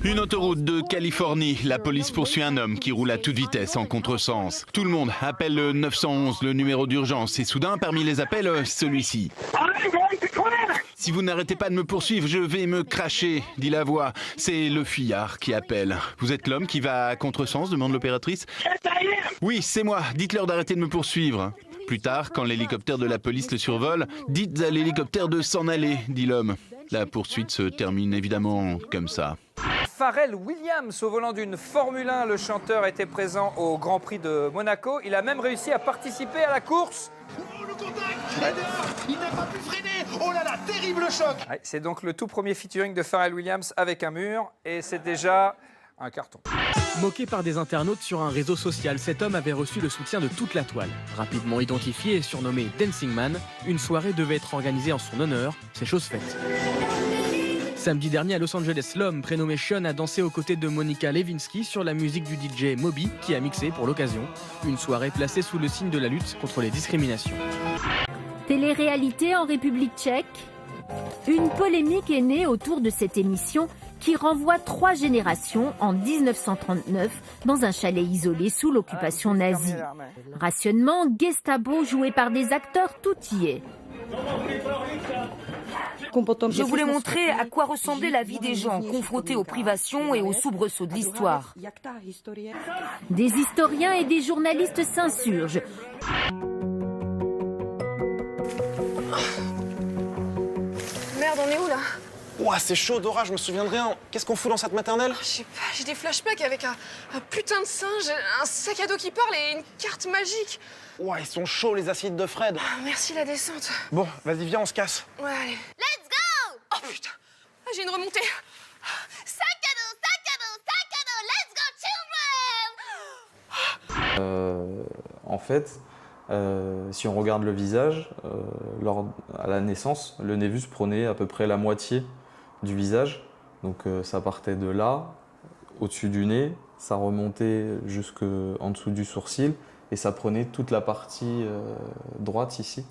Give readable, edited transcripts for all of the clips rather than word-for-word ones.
Une autoroute de Californie, la police poursuit un homme qui roule à toute vitesse en contresens. Tout le monde appelle le 911, le numéro d'urgence, et soudain, parmi les appels, celui-ci. Si vous n'arrêtez pas de me poursuivre, je vais me cracher, dit la voix. C'est le fuyard qui appelle. Vous êtes l'homme qui va à contresens, demande l'opératrice. Oui, c'est moi, dites-leur d'arrêter de me poursuivre. Plus tard, quand l'hélicoptère de la police le survole, dites à l'hélicoptère de s'en aller, dit l'homme. La poursuite se termine évidemment comme ça. Pharrell Williams au volant d'une Formule 1. Le chanteur était présent au Grand Prix de Monaco. Il a même réussi à participer à la course. Oh, le contact, il n'a pas pu freiner. Oh là là, terrible choc. Ouais, c'est donc le tout premier featuring de Pharrell Williams avec un mur. Et c'est déjà un carton. Moqué par des internautes sur un réseau social, cet homme avait reçu le soutien de toute la toile. Rapidement identifié et surnommé Dancing Man, une soirée devait être organisée en son honneur. C'est chose faite. Samedi dernier à Los Angeles, l'homme prénommé Sean a dansé aux côtés de Monica Lewinsky sur la musique du DJ Moby qui a mixé pour l'occasion. Une soirée placée sous le signe de la lutte contre les discriminations. Télé-réalité en République tchèque. Une polémique est née autour de cette émission qui renvoie 3 générations en 1939 dans un chalet isolé sous l'occupation nazie. Rationnement, Gestapo joué par des acteurs tout y est. Je voulais montrer à quoi ressemblait la vie des gens confrontés aux privations et aux soubresauts de l'histoire. Des historiens et des journalistes s'insurgent. Merde, on est où là? Ouah, c'est chaud, Dora, je me souviens de rien. Qu'est-ce qu'on fout dans cette maternelle? Je sais pas, j'ai des flashbacks avec un putain de singe, un sac à dos qui parle et une carte magique. Ouah, ils sont chauds, les acides de Fred. Merci la descente. Bon, vas-y, viens, on se casse. Ouais, allez. Let's go! Oh putain, j'ai une remontée. Sac à dos, let's go, children! En fait, si on regarde le visage, à la naissance, le névus prenait à peu près la moitié du visage. Donc ça partait de là, au-dessus du nez, ça remontait jusqu'en dessous du sourcil et ça prenait toute la partie droite ici,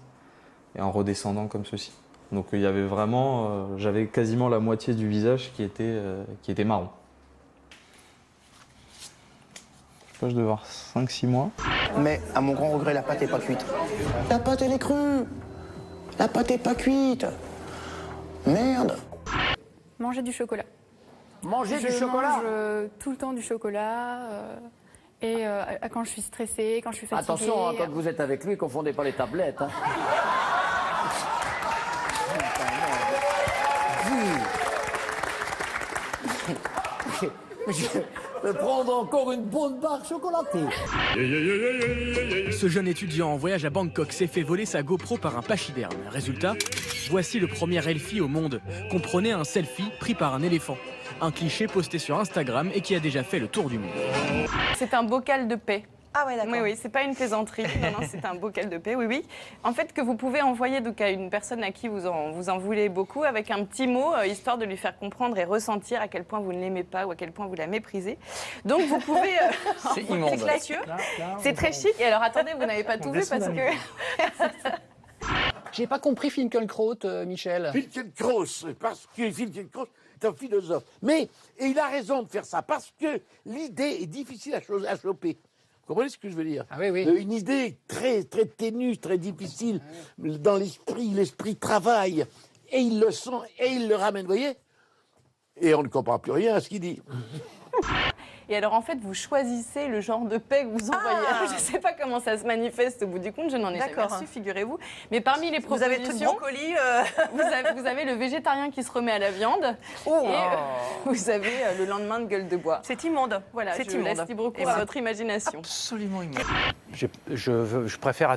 et en redescendant comme ceci. Donc il y avait vraiment, j'avais quasiment la moitié du visage qui était marron. Je sais pas, je devais avoir 5-6 mois. Mais à mon grand regret, la pâte n'est pas cuite. La pâte, elle est crue. La pâte n'est pas cuite. Merde. Manger du chocolat. Manger du chocolat? Je mange tout le temps du chocolat. Et quand je suis stressée, quand je suis fatiguée. Attention, hein, quand vous êtes avec lui, confondez pas les tablettes. Hein. Je vais prendre encore une bonne barre chocolatée. Ce jeune étudiant en voyage à Bangkok s'est fait voler sa GoPro par un pachyderme. Résultat, voici le premier selfie au monde. Comprenez un selfie pris par un éléphant. Un cliché posté sur Instagram et qui a déjà fait le tour du monde. C'est un bocal de paix. Ah ouais, d'accord. Oui, oui, c'est pas une plaisanterie. Non, c'est un bocal de paix, oui, oui. En fait, que vous pouvez envoyer donc, à une personne à qui vous en voulez beaucoup avec un petit mot, histoire de lui faire comprendre et ressentir à quel point vous ne l'aimez pas ou à quel point vous la méprisez. Donc, vous pouvez... C'est immonde. C'est classieux. C'est très chic. Et alors, attendez, vous n'avez pas tout vu parce que... J'ai pas compris Finkielkraut, Michel. Finkielkraut, parce que Finkielkraut est un philosophe. Mais, et il a raison de faire ça, parce que l'idée est difficile à choper. Vous comprenez ce que je veux dire? Ah oui, oui. Une idée très, très ténue, très difficile dans l'esprit travaille, et il le sent, et il le ramène, vous voyez? Et on ne comprend plus rien à ce qu'il dit. Et alors, en fait, vous choisissez le genre de paix que vous envoyez. Je ne sais pas comment ça se manifeste au bout du compte, je n'en ai jamais reçu, figurez-vous. Mais parmi les propositions... Vous avez tout de brocoli vous avez le végétarien qui se remet à la viande. Et vous avez le lendemain de gueule de bois. C'est immonde. Voilà, je laisse libre cours à votre imagination. Absolument immonde. Je préfère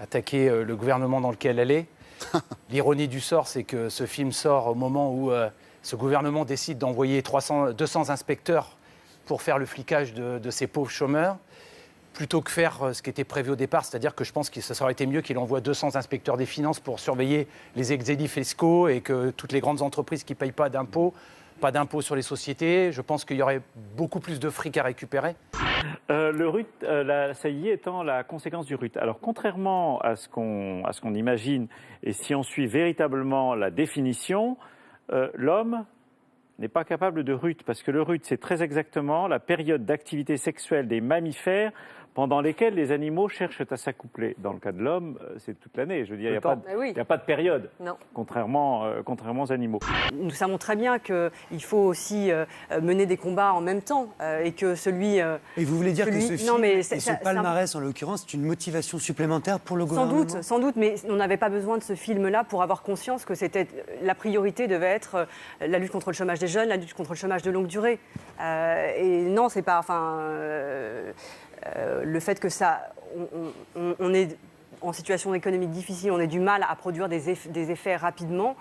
attaquer le gouvernement dans lequel elle est. L'ironie du sort, c'est que ce film sort au moment où ce gouvernement décide d'envoyer 200 inspecteurs pour faire le flicage de ces pauvres chômeurs, plutôt que faire ce qui était prévu au départ, c'est-à-dire que je pense que ça aurait été mieux qu'il envoie 200 inspecteurs des finances pour surveiller les exédits fiscaux et que toutes les grandes entreprises qui ne payent pas d'impôts sur les sociétés, je pense qu'il y aurait beaucoup plus de fric à récupérer. Le RUT, la saillie étant la conséquence du RUT. Alors, contrairement à ce qu'on imagine, et si on suit véritablement la définition, l'homme n'est pas capable de RUT, parce que le RUT, c'est très exactement la période d'activité sexuelle des mammifères pendant lesquels les animaux cherchent à s'accoupler. Dans le cas de l'homme, c'est toute l'année. Je veux dire, il n'y a pas de période, contrairement aux animaux. Nous savons très bien qu'il faut aussi mener des combats en même temps et que celui... Et vous voulez dire que ce film et ce palmarès, en l'occurrence, c'est une motivation supplémentaire pour le gouvernement ? Sans doute, mais on n'avait pas besoin de ce film-là pour avoir conscience que la priorité devait être la lutte contre le chômage des jeunes, la lutte contre le chômage de longue durée. Et non, c'est pas... le fait que on est en situation économique difficile, on ait du mal à produire des effets rapidement.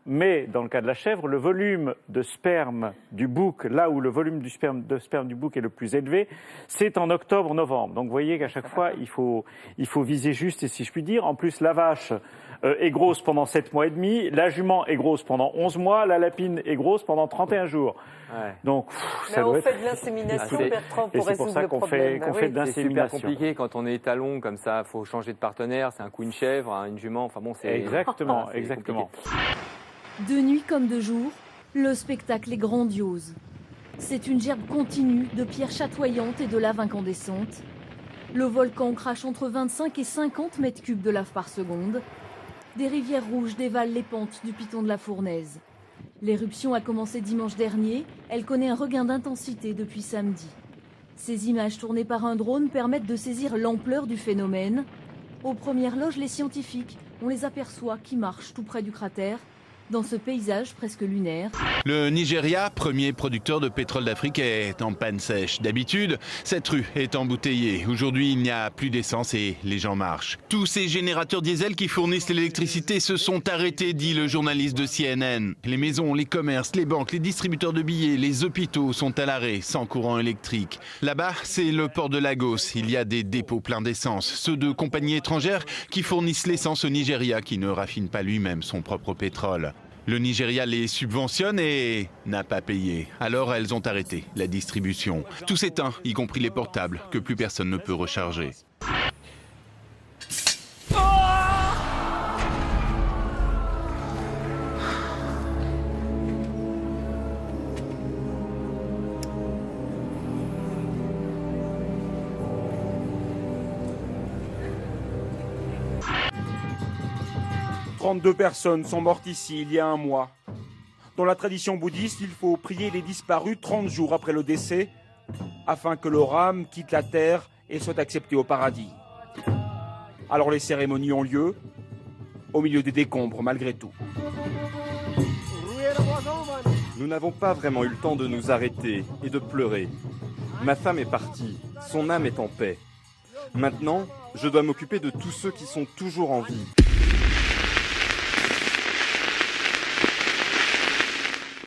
Mais dans le cas de la chèvre, le volume de sperme du bouc, là où le volume de sperme du bouc est le plus élevé, c'est en octobre-novembre. Donc vous voyez qu'à chaque fois, il faut viser juste, si je puis dire. En plus, la vache est grosse pendant 7 mois et demi, la jument est grosse pendant 11 mois, la lapine est grosse pendant 31 jours. Ouais. Donc, ça on fait de l'insémination, Bertrand, pour résoudre le problème. Qu'on fait de l'insémination. C'est super compliqué quand on est étalon comme ça, il faut changer de partenaire, c'est un coup une chèvre, une jument, enfin bon, c'est... Exactement. De nuit comme de jour, le spectacle est grandiose. C'est une gerbe continue de pierres chatoyantes et de lave incandescente. Le volcan crache entre 25 et 50 mètres cubes de lave par seconde. Des rivières rouges dévalent les pentes du piton de la Fournaise. L'éruption a commencé dimanche dernier. Elle connaît un regain d'intensité depuis samedi. Ces images tournées par un drone permettent de saisir l'ampleur du phénomène. Aux premières loges, les scientifiques, on les aperçoit qui marchent tout près du cratère, dans ce paysage presque lunaire. Le Nigeria, premier producteur de pétrole d'Afrique, est en panne sèche. D'habitude, cette rue est embouteillée. Aujourd'hui, il n'y a plus d'essence et les gens marchent. Tous ces générateurs diesel qui fournissent l'électricité se sont arrêtés, dit le journaliste de CNN. Les maisons, les commerces, les banques, les distributeurs de billets, les hôpitaux sont à l'arrêt, sans courant électrique. Là-bas, c'est le port de Lagos. Il y a des dépôts pleins d'essence. Ceux de compagnies étrangères qui fournissent l'essence au Nigeria, qui ne raffine pas lui-même son propre pétrole. Le Nigeria les subventionne et n'a pas payé. Alors elles ont arrêté la distribution. Tout s'éteint, y compris les portables, que plus personne ne peut recharger. « 32 personnes sont mortes ici il y a un mois. Dans la tradition bouddhiste, il faut prier les disparus 30 jours après le décès, afin que leur âme quitte la terre et soit acceptée au paradis. Alors les cérémonies ont lieu, au milieu des décombres malgré tout. Nous n'avons pas vraiment eu le temps de nous arrêter et de pleurer. Ma femme est partie, son âme est en paix. Maintenant, je dois m'occuper de tous ceux qui sont toujours en vie.